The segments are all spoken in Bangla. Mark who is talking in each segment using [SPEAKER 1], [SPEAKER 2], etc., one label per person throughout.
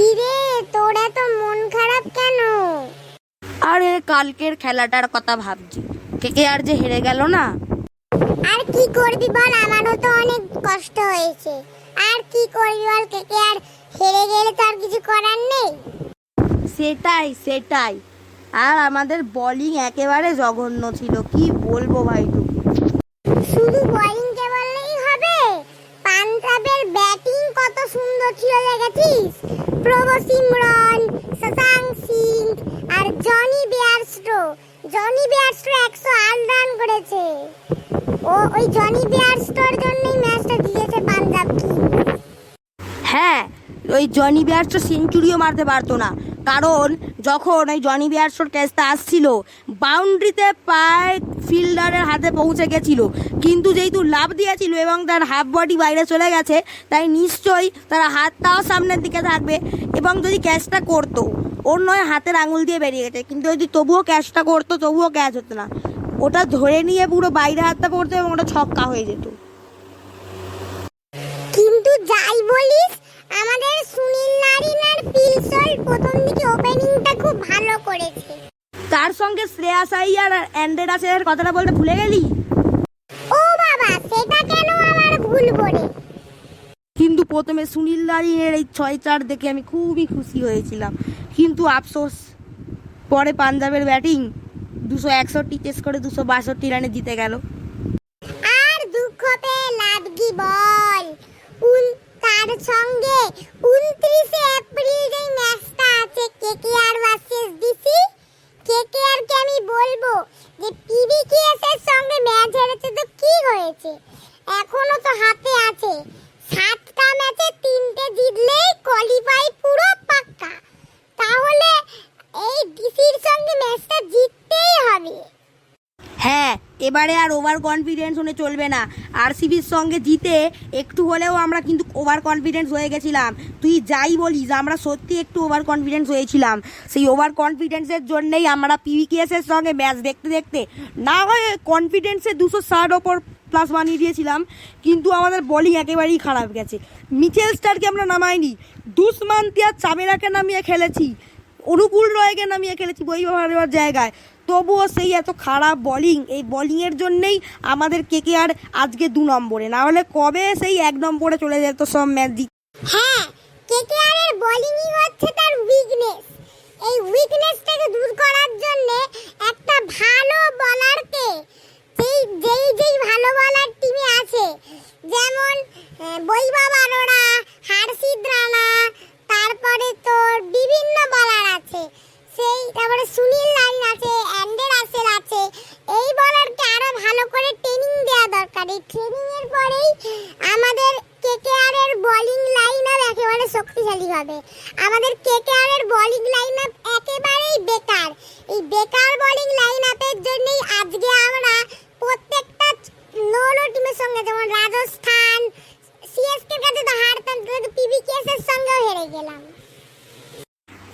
[SPEAKER 1] কিরে, তোর এত মন খারাপ কেন?
[SPEAKER 2] আরে কালকের খেলাটার কথা ভাবছি। কেকেআর যে হেরে গেল না।
[SPEAKER 1] আর কি করবি বল, আমারও তো অনেক কষ্ট হয়েছে। আর কি করবি বল, কেকেআর হেরে গেলে তো আর কিছু করার নেই।
[SPEAKER 2] সেটাই আর আমাদের বোলিং একেবারে জঘন্য ছিল, কি বলবো ভাই তোকে।
[SPEAKER 1] শুধু বোলিং কে বললেই হবে, পাঞ্জাবের ব্যাটিং কত সুন্দর ছিল দেখেছিস? প্রভু সিমরন, শশাঙ্ক সিং আর জনি বেয়ারস্টো 108 রান করেছে। ওই জনি বেয়ারস্টোর জন্যই ম্যাচটা জিতেছে পাঞ্জাব কিংস।
[SPEAKER 2] হ্যাঁ, ওই জনি বেয়ারস্টো সেঞ্চুরিও মারতে পারতো না, কারণ যখন ওই জনি বেয়ারস্টোর ক্যাচটা আসছিল বাউন্ডারিতে প্রায় ফিল্ডারের হাতে পৌঁছে গেছিল, কিন্তু যেহেতু লাফ দিয়েছিল এবং তার হাফ বডি বাইরে চলে গেছে, তাই নিশ্চয়ই তার হাতটাও সামনের দিকে থাকবে এবং যদি ক্যাচটা করতো, ওর নয় হাতের আঙুল দিয়ে বেরিয়ে গেছে, কিন্তু যদি তবুও ক্যাচটা করতো তবুও ক্যাচ হতো না, ওটা ধরে নিয়ে পুরো বাইরে হাতটা পড়তো এবং ওটা ছক্কা হয়ে যেত।
[SPEAKER 1] কিন্তু যাই বলিস, আমাদের সুনীল নারিন আর পিলসল প্রথম দিকে ওপেনিংটা খুব ভালো করেছে।
[SPEAKER 2] তার সঙ্গে শ্রেয়াস আইয়ার আর অ্যান্ড্রেডাসের কথাটা বলতে ভুলে গেলি?
[SPEAKER 1] ও বাবা, সেটা কেন আবার ভুলবো রে?
[SPEAKER 2] কিন্তু প্রথমে সুনীল নারিনের এই 6-4 দেখে আমি খুবই খুশি হয়েছিলাম, কিন্তু আফসোস পরে পাঞ্জাবের ব্যাটিং 261 চেস করে 262 রানে জিতে গেল।
[SPEAKER 1] আর দুঃখ পেয়ে লাভ কি বল? তার সঙ্গে 29 এপ্রিল যেই ম্যাচটা আছে কেকেআর ভার্সেস ডিসি, কেকেআর কে আমি বলবো যে পিবিকেএস এর সঙ্গে ম্যাচ হেরেছে তো কি হয়েছে, এখনো তো হাতে আছে 7টা ম্যাচে 3টে জিতলেই কোয়ালিফাই পুরো পাক্কা। তাহলে এই ডিসির সঙ্গে ম্যাচটা জিততেই হবে।
[SPEAKER 2] হ্যাঁ, এবারে আর ওভার কনফিডেন্স হলে চলবে না। আরসিবির সঙ্গে জিতে একটু হলেও আমরা কিন্তু ওভার কনফিডেন্স হয়ে গেছিলাম। তুই যাই বলিস, আমরা সত্যি একটু ওভার কনফিডেন্স হয়েছিলাম। সেই ওভার কনফিডেন্সের জন্যই আমরা পিভিকেএসের সঙ্গে ম্যাচ দেখতে দেখতে না হয় কনফিডেন্সে 260 ওপর প্লাস বানিয়ে দিয়েছিলাম, কিন্তু আমাদের বোলিং একেবারেই খারাপ গেছে। মিচেল স্টারকে আমরা নামাইনি, দুষ্মান্তিয়া চাবেরাকে নামিয়ে খেলেছি, অনুকূল রয়কে নামিয়ে খেলেছি বৈভবের জায়গায়, তবুও সেই এত খারাপ বোলিং। এই বোলিংয়ের জন্যেই আমাদের কেকেআর আজকে 2 নম্বরে, না হলে কবে সেই 1 নম্বরে চলে যেত সব ম্যাচ জিতে।
[SPEAKER 1] হ্যাঁ, কেকেআর এর বোলিংই হচ্ছে তার উইকনেস। এই উইকনেসটাকে দূর করার জন্য একটা ভালো বোলারকে, যেই ভালো বোলার টিমে আছে, যেমন বৈভব অরোরা, হার্ষিদ রানা, তারপরে তোর বিভিন্ন বোলার আছে, তারপরে সুনীল নারিন আছে, অ্যান্ডারসন আছে, এই বোলারকে আরো ভালো করে ট্রেনিং দেওয়া দরকার। এই ট্রেনিং এর পরেই আমাদের কেকেআর এর বোলিং লাইন আপ একেবারে শক্তিশালী হবে। আমাদের কেকেআর এর বোলিং লাইন আপ একেবারেই বেকার। এই বেকার বোলিং লাইন আপের জন্যই আজকে আমরা প্রত্যেকটা লো টিমের সঙ্গে, যেমন রাজস্থান, সিএসকে এর কাছে তো হারতাম, তো পিবিকেএস এর সঙ্গেও হেরে গেলাম।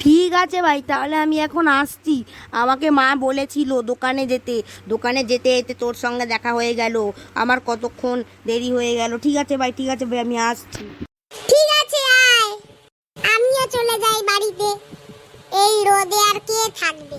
[SPEAKER 2] ঠিক আছে ভাই, তাহলে আমি এখন আসছি। আমাকে মা বলেছিল দোকানে যেতে যেতে তোর সঙ্গে দেখা হয়ে গেল, আমার কতক্ষণ দেরি হয়ে গেল। ঠিক আছে ভাই, আমি আসছি।
[SPEAKER 1] ঠিক আছে, আয়। আমিও চলে যাই বাড়িতে, এই রোদে আর কে থাকবে।